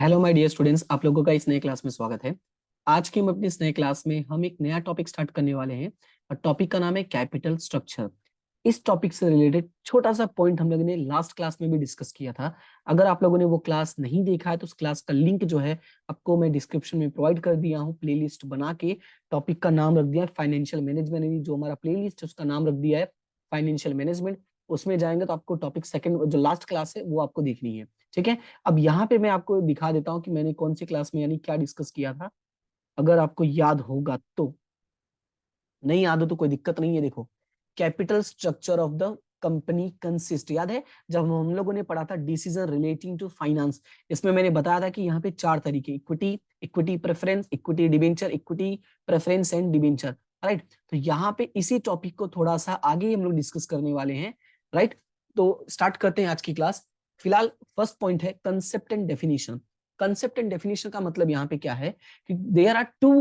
Hello my dear students, आप लोगों का इस नए क्लास में स्वागत है। आज की हम अपनी इस नए क्लास में हम एक नया टॉपिक स्टार्ट करने वाले हैं और टॉपिक का नाम है कैपिटल स्ट्रक्चर। इस टॉपिक से रिलेटेड छोटा सा पॉइंट हम लोगों ने लास्ट क्लास में भी डिस्कस किया था। अगर आप लोगों ने वो क्लास नहीं देखा है तो उस क्लास का लिंक जो है आपको मैं डिस्क्रिप्शन में प्रोवाइड कर दिया हूँ। प्लेलिस्ट बना के टॉपिक का नाम रख दिया है फाइनेंशियल मैनेजमेंट, जो हमारा प्लेलिस्ट है उसका नाम रख दिया है फाइनेंशियल मैनेजमेंट। उसमें जाएंगे तो आपको टॉपिक सेकंड जो लास्ट क्लास है वो आपको देखनी है। ठीक है, अब यहाँ पे मैं आपको दिखा देता हूँ कि मैंने कौन सी क्लास में यानी क्या डिस्कस किया था। अगर आपको याद होगा तो, नहीं याद हो तो कोई दिक्कत नहीं है। देखो, capital structure of the company consist, याद है जब हम लोगों ने पढ़ा था डिसीजन रिलेटिंग टू फाइनेंस। इसमें मैंने बताया था कि यहाँ पे चार तरीके, equity, equity preference, equity debenture, equity preference and debenture. Right, तो यहाँ पे इसी टॉपिक को थोड़ा सा आगे हम लोग डिस्कस करने वाले हैं। राइट, तो स्टार्ट करते हैं आज की क्लास। फिलहाल फर्स्ट पॉइंट है concept and definition. Concept and definition का मतलब यहाँ पे क्या है कि there are two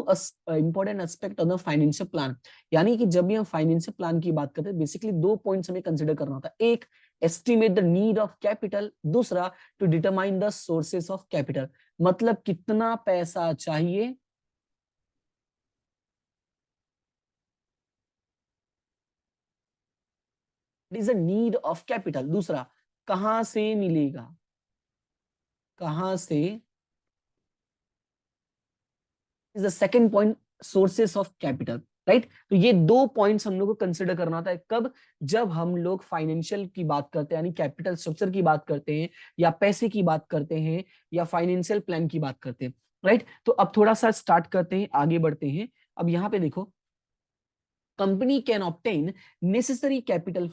important aspect of the financial plan. यानी कि जब भी हम फाइनेंशियल प्लान की बात करते हैं बेसिकली दो पॉइंट्स हमें कंसीडर करना होता है। एक, estimate the need of capital, दूसरा to determine the sources of capital. मतलब कितना पैसा चाहिए, it is a need of capital. दूसरा, कहां से मिलेगा, कहां से, is the second point, sources of capital. Right, तो ये दो पॉइंट्स हम लोग को कंसिडर करना होता है कब, जब हम लोग फाइनेंशियल की बात करते हैं यानी कैपिटल स्ट्रक्चर की बात करते हैं, या पैसे की बात करते हैं, या फाइनेंशियल प्लान की बात करते हैं। राइट, तो अब थोड़ा सा स्टार्ट करते हैं, आगे बढ़ते हैं। अब यहाँ पे देखो, company can obtain necessary capital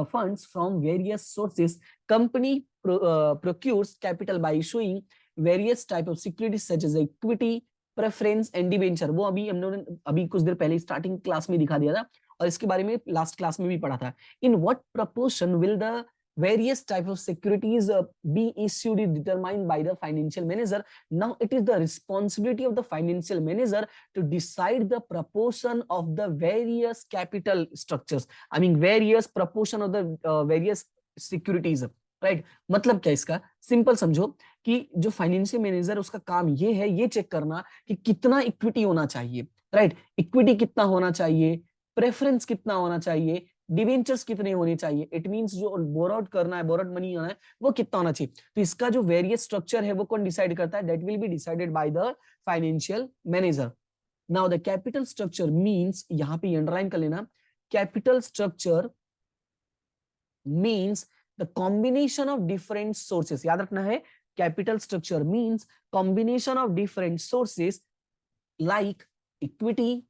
funds from various sources. Company procures capital by issuing various type of securities such as equity, preference and debenture। वो अभी हम लोगों ने अभी कुछ देर पहले स्टार्टिंग क्लास में दिखा दिया था और इसके बारे में लास्ट क्लास में भी पढ़ा था। In what proportion will the various type of securities be issued is determined by the financial manager. Now it is the responsibility of the financial manager to decide the proportion of the various capital structures, I mean various proportion of the various securities। Right, मतलब क्या इसका, simple समझो कि जो financial manager उसका काम ये है, ये चेक करना कि कितना इक्विटी होना चाहिए। राइट, इक्विटी कितना होना चाहिए, प्रेफरेंस कितना होना चाहिए, डिवेंचर्स कितने होने चाहिए, इट मींस जो बोरोड करना है, बोरोड मनी होना है वो कितना होना चाहिए। तो इसका जो वेरियस स्ट्रक्चर है वो कौन डिसाइड करता है, that will be decided by the financial manager. Now the capital structure means, यहां पे अंडरलाइन कर लेना, capital structure means the combination of different sources. याद रखना है, capital structure means combination of different sources like equity,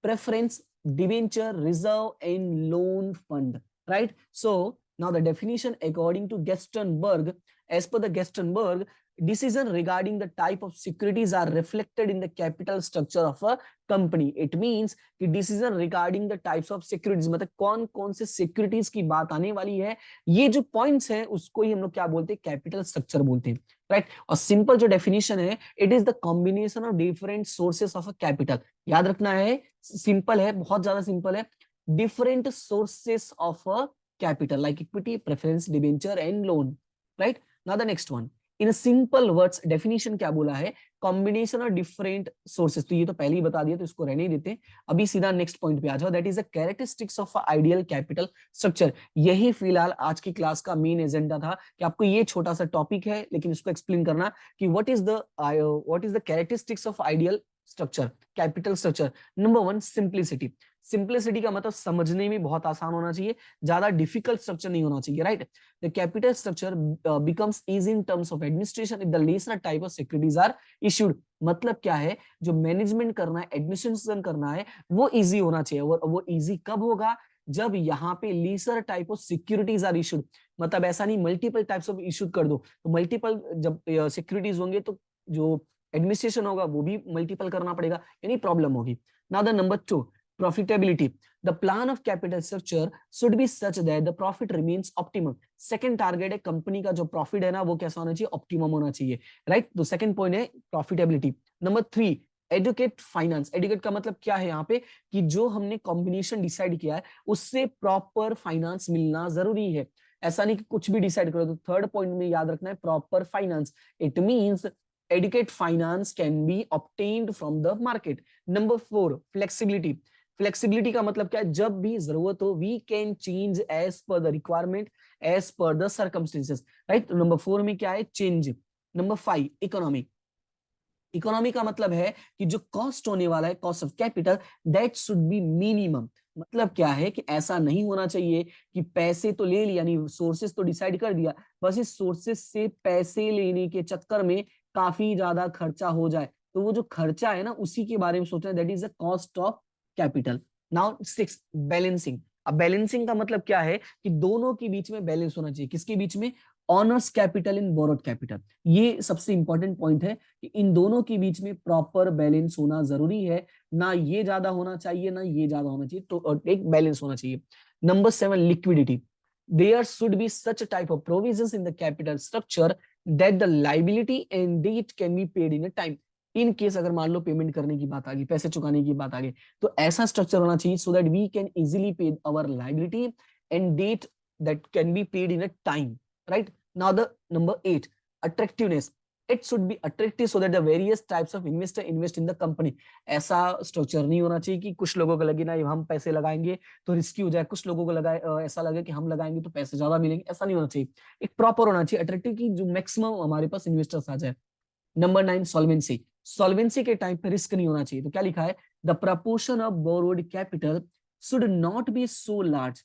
preference, debenture, reserve, and loan fund. Right? So now the definition according to Gestenberg, as per the Gestenberg, decision regarding the type of securities are reflected in the capital structure of a company. It means कि decision regarding the types of securities, मतलब कौन कौन से securities की बात आने वाली है, ये जो points हैं उसको ही हम लोग क्या बोलते हैं, कैपिटल स्ट्रक्चर बोलते हैं। राइट, और सिंपल जो डेफिनेशन है, it is the combination of different sources of a capital. याद रखना है, सिंपल है, बहुत ज्यादा सिंपल है, different sources of a capital like equity, preference, debenture and loan. Right, now the next one, in simple words definition क्या बोला है, कॉम्बिनेशन ऑफ डिफरेंट सोर्सेस। तो ये तो पहले ही बता दिया तो इसको रहने ही देते, अभी सीधा नेक्स्ट पॉइंट पे आ जाओ, that is the characteristics of ideal capital structure. यही फिलहाल आज की क्लास का मेन एजेंडा था कि आपको ये छोटा सा टॉपिक है लेकिन इसको एक्सप्लेन करना कि what is the characteristics of ideal structure, capital structure. Number one, simplicity. Simplicity का मतलब समझने में बहुत आसान होना चाहिए, ज्यादा डिफिकल्ट स्ट्रक्चर नहीं होना चाहिए। Right, the capital structure becomes easy in terms of administration if the lesser type of securities are issued. मतलब क्या है, जो मैनेजमेंट करना है, एडमिनिस्ट्रेशन करना है, वो इजी होना चाहिए। वो इजी कब होगा, जब यहाँ पे lesser type of securities are issued. मतलब ऐसा नहीं मल्टीपल टाइप्स ऑफ इशू कर दो, तो मल्टीपल जब सिक्योरिटीज होंगे तो जो एडमिनिस्ट्रेशन होगा वो भी मल्टीपल करना पड़ेगा, यानी प्रॉब्लम होगी। Now the number two, profitability. The plan of capital structure should be such that the profit remains optimum. Second target है कंपनी का जो प्रॉफिट है ना वो कैसा होना चाहिए, ऑप्टिमम होना चाहिए। राइट, तो सेकंड पॉइंट है profitability. Number three, adequate finance. Adequate का मतलब क्या है यहाँ पे, कि जो हमने कॉम्बिनेशन डिसाइड किया है उससे प्रॉपर फाइनेंस मिलना जरूरी है। ऐसा नहीं कि कुछ भी डिसाइड करो। तो थर्ड पॉइंट में याद रखना है proper finance. It means adequate finance can be obtained from the market. Number 4, flexibility. Flexibility का मतलब क्या है? जब भी जरूरत हो we can change as per the requirement, as per the circumstances, right? Number 4 में क्या है? चेंज. Number 5, economy. इकोनॉमी का मतलब है कि जो कॉस्ट होने वाला है, cost of capital, that should B minimum. मतलब क्या है कि ऐसा नहीं होना चाहिए कि पैसे तो ले लिया, यानी सोर्सेस तो डिसाइड कर दिया, बस इस सोर्सेस से पैसे लेने के चक्कर में काफी ज्यादा खर्चा हो जाए, तो वो जो खर्चा है ना उसी के बारे में सोचना है, that is the cost of capital. Now 6, balancing. अब बैलेंसिंग का मतलब क्या है कि दोनों के बीच में बैलेंस होना चाहिए. किसके बीच में? Honours capital in borrowed capital. ये सबसे इंपॉर्टेंट पॉइंट है कि इन दोनों के बीच में प्रॉपर बैलेंस होना जरूरी है. ना ये ज्यादा होना चाहिए ना ये ज्यादा होना चाहिए, तो एक बैलेंस होना चाहिए. Number 7, liquidity. There should be such a type of provisions in the capital structure that the liability and debt can be paid in a time. In case अगर मान लो पेमेंट करने की बात आ गई, पैसे चुकाने की बात आ गई, तो ऐसा स्ट्रक्चर होना चाहिए so that we can easily pay our liability and debt that can be paid in a time, right? Now the number 8, attractiveness. It should be attractive so that the various types of investor invest in the company. ऐसा structure नहीं होना चाहिए कि कुछ लोगों को लगे ना हम पैसे लगाएंगे तो रिस्की हो जाए, कुछ लोगों को लगा ऐसा लगे कि हम लगाएंगे तो पैसे ज्यादा मिलेंगे. ऐसा नहीं होना चाहिए. एक प्रॉपर होना चाहिए अट्रैक्टिव की जो मैक्सिमम हमारे पास इन्वेस्टर्स आ जाए. Number 9, solvency. सॉल्वेंसी के टाइम पे रिस्क नहीं होना चाहिए. तो क्या लिखा है? The proportion of borrowed capital should not be so large.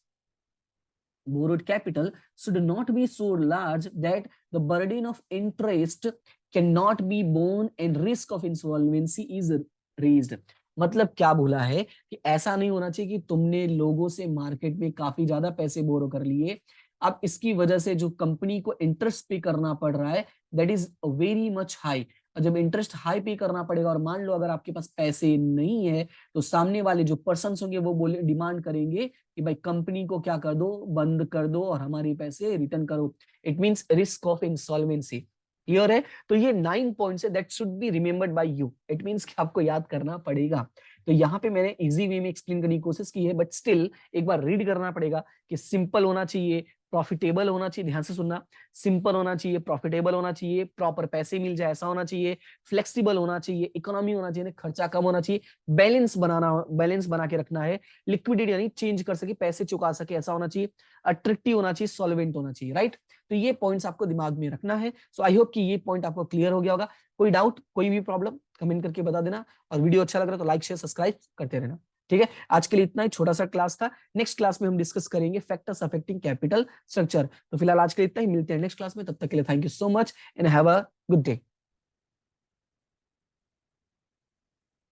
Borrowed capital should not be so large that the burden of interest cannot be borne and risk of insolvency is raised. मतलब क्या बोला है कि ऐसा नहीं होना चाहिए कि तुमने लोगों से मार्केट में काफी ज्यादा पैसे बोरो कर लिए, अब इसकी वजह से जो कंपनी को इंटरेस्ट पे करना पड़ रहा है that is very much high. और जब इंटरेस्ट हाई पे करना पड़ेगा और मान लो अगर आपके पास पैसे नहीं है तो सामने वाले जो पर्सन होंगे वो बोले डिमांड करेंगे कि भाई कंपनी को क्या कर दो, बंद कर दो और हमारे पैसे रिटर्न करो. It means risk of insolvency. Clear है? तो ये 9 पॉइंट्स है that should be remembered by you. It means कि आपको याद करना पड़ेगा. तो यहाँ पे मैंने इजी वे में एक्सप्लेन करने की कोशिश की है, बट स्टिल एक बार रीड करना पड़ेगा कि सिंपल होना चाहिए, प्रॉफिटेबल होना चाहिए. ध्यान से सुनना, सिंपल होना चाहिए, प्रॉफिटेबल होना चाहिए, प्रॉपर पैसे मिल जाए ऐसा होना चाहिए, फ्लेक्सिबल होना चाहिए, इकोनॉमी होना चाहिए, खर्चा कम होना चाहिए, बैलेंस बना के रखना है, लिक्विडिटी यानी चेंज कर सके, पैसे चुका सके ऐसा होना चाहिए, अट्रैक्टिव होना चाहिए, सॉल्वेंट होना चाहिए, राइट? तो ये पॉइंट्स आपको दिमाग में रखना है. सो आई होप कि ये पॉइंट आपको क्लियर हो गया होगा. कोई डाउट, कोई भी प्रॉब्लम कमेंट करके बता देना. और वीडियो अच्छा लग रहा है तो लाइक शेयर सब्सक्राइब करते रहना. ठीक है, आज के लिए इतना ही छोटा सा क्लास था. नेक्स्ट क्लास में हम डिस्कस करेंगे फैक्टर्स अफेक्टिंग कैपिटल स्ट्रक्चर. तो फिलहाल आज के लिए इतना ही, मिलते हैं नेक्स्ट क्लास में. तब तक के लिए thank you so much and have a good day.